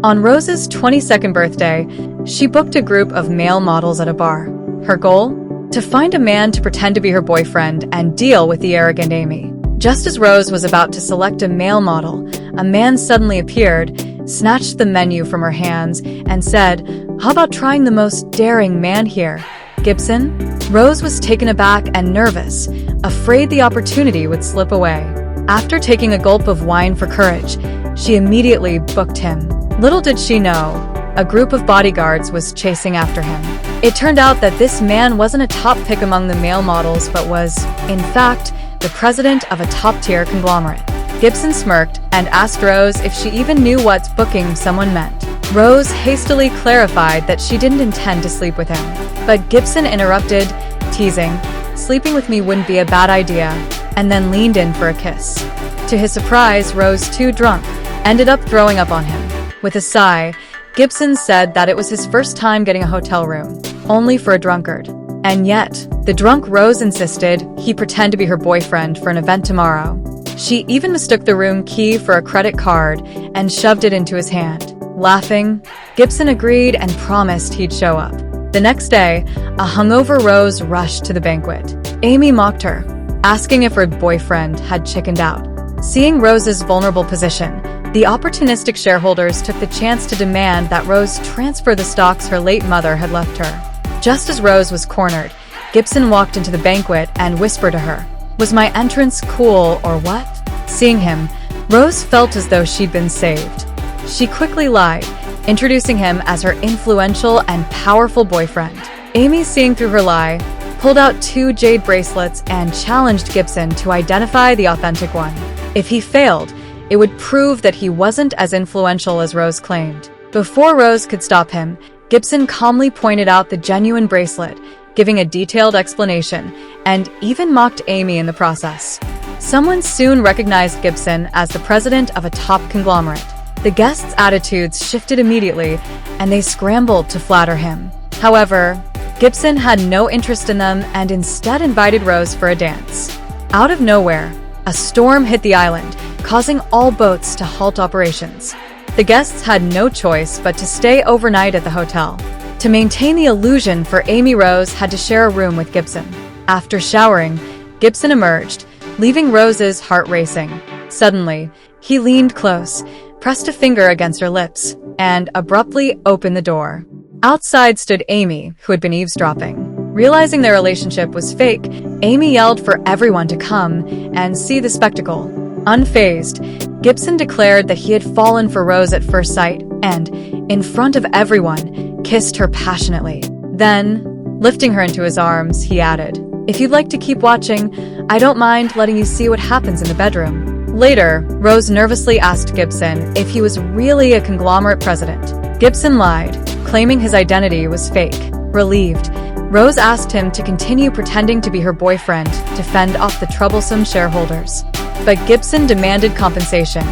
On Rose's 22nd birthday, she booked a group of male models at a bar. Her goal? To find a man to pretend to be her boyfriend and deal with the arrogant Amy. Just as Rose was about to select a male model, a man suddenly appeared, snatched the menu from her hands, and said, "How about trying the most daring man here, Gibson?" Rose was taken aback and nervous, afraid the opportunity would slip away. After taking a gulp of wine for courage, she immediately booked him. Little did she know, a group of bodyguards was chasing after him. It turned out that this man wasn't a top pick among the male models, but was, in fact, the president of a top-tier conglomerate. Gibson smirked and asked Rose if she even knew what booking someone meant. Rose hastily clarified that she didn't intend to sleep with him. But Gibson interrupted, teasing, "Sleeping with me wouldn't be a bad idea," and then leaned in for a kiss. To his surprise, Rose, too drunk, ended up throwing up on him. With a sigh, Gibson said that it was his first time getting a hotel room, only for a drunkard. And yet, the drunk Rose insisted he pretend to be her boyfriend for an event tomorrow. She even mistook the room key for a credit card and shoved it into his hand. Laughing, Gibson agreed and promised he'd show up. The next day, a hungover Rose rushed to the banquet. Amy mocked her, asking if her boyfriend had chickened out. Seeing Rose's vulnerable position, the opportunistic shareholders took the chance to demand that Rose transfer the stocks her late mother had left her. Just as Rose was cornered, Gibson walked into the banquet and whispered to her, "Was my entrance cool or what?" Seeing him, Rose felt as though she'd been saved. She quickly lied, introducing him as her influential and powerful boyfriend. Amy, seeing through her lie, pulled out 2 jade bracelets and challenged Gibson to identify the authentic one. If he failed, it would prove that he wasn't as influential as Rose claimed. Before Rose could stop him, Gibson calmly pointed out the genuine bracelet, giving a detailed explanation, and even mocked Amy in the process. Someone soon recognized Gibson as the president of a top conglomerate. The guests' attitudes shifted immediately, and they scrambled to flatter him. However, Gibson had no interest in them and instead invited Rose for a dance. Out of nowhere, a storm hit the island, causing all boats to halt operations. The guests had no choice but to stay overnight at the hotel. To maintain the illusion for Amy, Rose had to share a room with Gibson. After showering, Gibson emerged, leaving Rose's heart racing. Suddenly, he leaned close, pressed a finger against her lips, and abruptly opened the door. Outside stood Amy, who had been eavesdropping. Realizing their relationship was fake, Amy yelled for everyone to come and see the spectacle. Unfazed, Gibson declared that he had fallen for Rose at first sight and, in front of everyone, kissed her passionately. Then, lifting her into his arms, he added, "If you'd like to keep watching, I don't mind letting you see what happens in the bedroom." Later, Rose nervously asked Gibson if he was really a conglomerate president. Gibson lied, claiming his identity was fake. Relieved, Rose asked him to continue pretending to be her boyfriend to fend off the troublesome shareholders. But Gibson demanded compensation,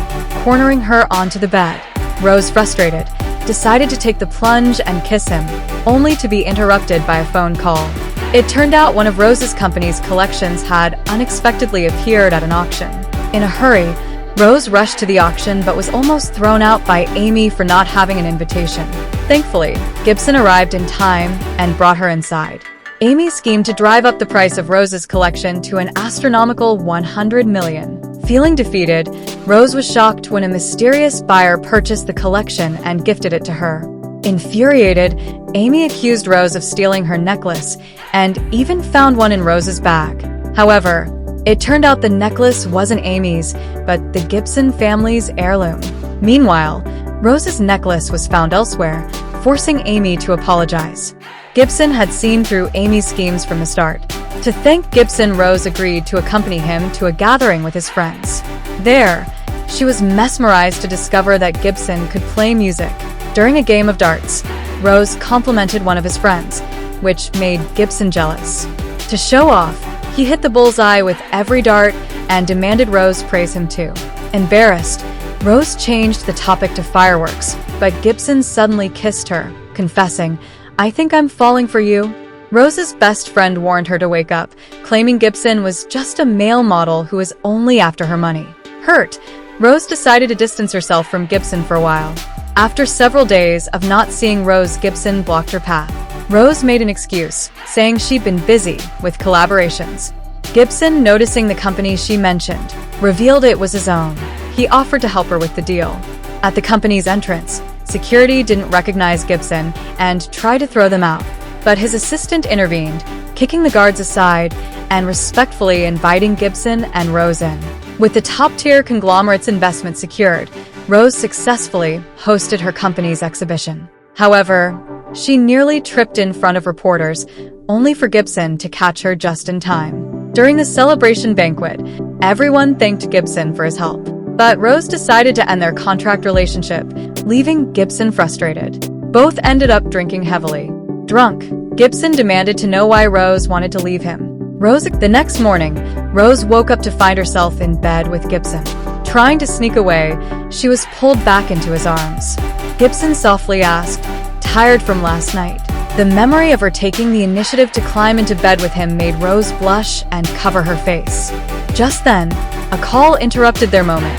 cornering her onto the bed. Rose, frustrated, decided to take the plunge and kiss him, only to be interrupted by a phone call. It turned out one of Rose's company's collections had unexpectedly appeared at an auction. In a hurry, Rose rushed to the auction but was almost thrown out by Amy for not having an invitation. Thankfully, Gibson arrived in time and brought her inside. Amy schemed to drive up the price of Rose's collection to an astronomical $100 million. Feeling defeated, Rose was shocked when a mysterious buyer purchased the collection and gifted it to her. Infuriated, Amy accused Rose of stealing her necklace and even found one in Rose's bag. However, it turned out the necklace wasn't Amy's, but the Gibson family's heirloom. Meanwhile, Rose's necklace was found elsewhere, forcing Amy to apologize. Gibson had seen through Amy's schemes from the start. To thank Gibson, Rose agreed to accompany him to a gathering with his friends. There, she was mesmerized to discover that Gibson could play music. During a game of darts, Rose complimented one of his friends, which made Gibson jealous. To show off, he hit the bullseye with every dart and demanded Rose praise him too. Embarrassed, Rose changed the topic to fireworks, but Gibson suddenly kissed her, confessing, "I think I'm falling for you." Rose's best friend warned her to wake up, claiming Gibson was just a male model who was only after her money. Hurt, Rose decided to distance herself from Gibson for a while. After several days of not seeing Rose, Gibson blocked her path. Rose made an excuse, saying she'd been busy with collaborations. Gibson, noticing the company she mentioned, revealed it was his own. He offered to help her with the deal. At the company's entrance, security didn't recognize Gibson and tried to throw them out, but his assistant intervened, kicking the guards aside and respectfully inviting Gibson and Rose in. With the top-tier conglomerate's investment secured, Rose successfully hosted her company's exhibition. However, she nearly tripped in front of reporters, only for Gibson to catch her just in time. During the celebration banquet, everyone thanked Gibson for his help. But Rose decided to end their contract relationship, leaving Gibson frustrated. Both ended up drinking heavily. Drunk, Gibson demanded to know why Rose wanted to leave him. The next morning, Rose woke up to find herself in bed with Gibson. Trying to sneak away, she was pulled back into his arms. Gibson softly asked, tired from last night. The memory of her taking the initiative to climb into bed with him made Rose blush and cover her face. Just then, a call interrupted their moment.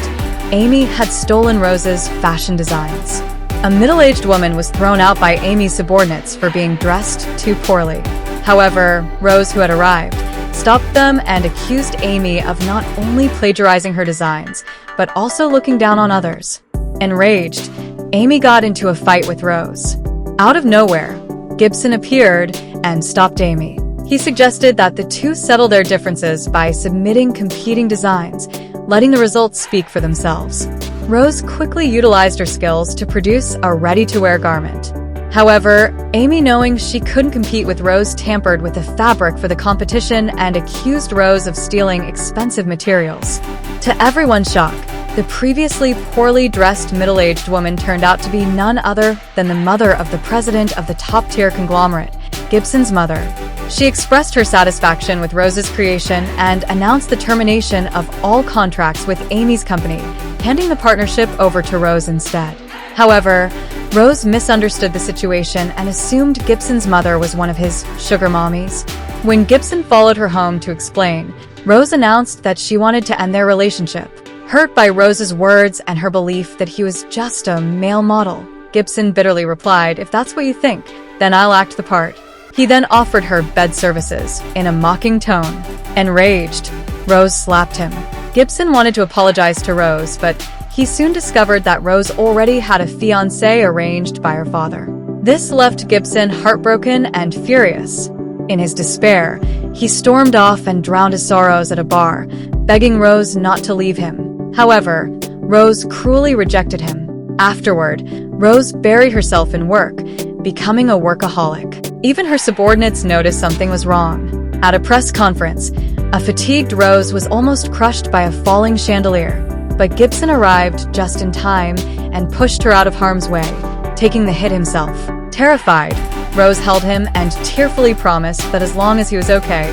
Amy had stolen Rose's fashion designs. A middle-aged woman was thrown out by Amy's subordinates for being dressed too poorly. However, Rose, who had arrived, stopped them and accused Amy of not only plagiarizing her designs, but also looking down on others. Enraged, Amy got into a fight with Rose. Out of nowhere, Gibson appeared and stopped Amy. He suggested that the two settle their differences by submitting competing designs, letting the results speak for themselves. Rose quickly utilized her skills to produce a ready-to-wear garment. However, Amy, knowing she couldn't compete with Rose, tampered with the fabric for the competition and accused Rose of stealing expensive materials. To everyone's shock, the previously poorly dressed middle-aged woman turned out to be none other than the mother of the president of the top-tier conglomerate, Gibson's mother. She expressed her satisfaction with Rose's creation and announced the termination of all contracts with Amy's company, handing the partnership over to Rose instead. However, Rose misunderstood the situation and assumed Gibson's mother was one of his sugar mommies. When Gibson followed her home to explain, Rose announced that she wanted to end their relationship. Hurt by Rose's words and her belief that he was just a male model, Gibson bitterly replied, "If that's what you think, then I'll act the part." He then offered her bed services in a mocking tone. Enraged, Rose slapped him. Gibson wanted to apologize to Rose, but he soon discovered that Rose already had a fiancé arranged by her father. This left Gibson heartbroken and furious. In his despair, he stormed off and drowned his sorrows at a bar, begging Rose not to leave him. However, Rose cruelly rejected him. Afterward, Rose buried herself in work, becoming a workaholic. Even her subordinates noticed something was wrong. At a press conference, a fatigued Rose was almost crushed by a falling chandelier, but Gibson arrived just in time and pushed her out of harm's way, taking the hit himself. Terrified, Rose held him and tearfully promised that as long as he was okay,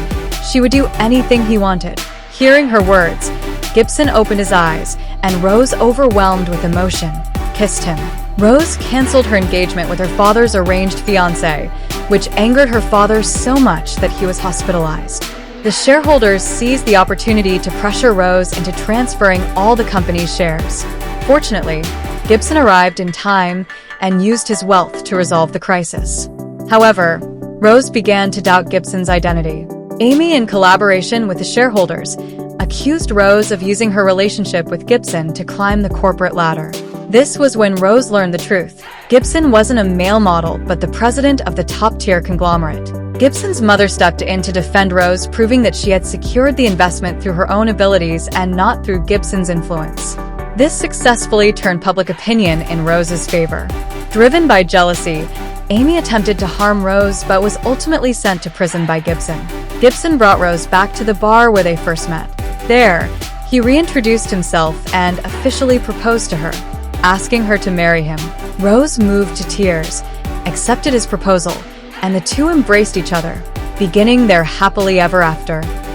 she would do anything he wanted. Hearing her words, Gibson opened his eyes, and Rose, overwhelmed with emotion, kissed him. Rose canceled her engagement with her father's arranged fiancé, which angered her father so much that he was hospitalized. The shareholders seized the opportunity to pressure Rose into transferring all the company's shares. Fortunately, Gibson arrived in time and used his wealth to resolve the crisis. However, Rose began to doubt Gibson's identity. Amy, in collaboration with the shareholders, accused Rose of using her relationship with Gibson to climb the corporate ladder. This was when Rose learned the truth. Gibson wasn't a male model, but the president of the top-tier conglomerate. Gibson's mother stepped in to defend Rose, proving that she had secured the investment through her own abilities and not through Gibson's influence. This successfully turned public opinion in Rose's favor. Driven by jealousy, Amy attempted to harm Rose but was ultimately sent to prison by Gibson. Gibson brought Rose back to the bar where they first met. There, he reintroduced himself and officially proposed to her, asking her to marry him. Rose, moved to tears, accepted his proposal, and the two embraced each other, beginning their happily ever after.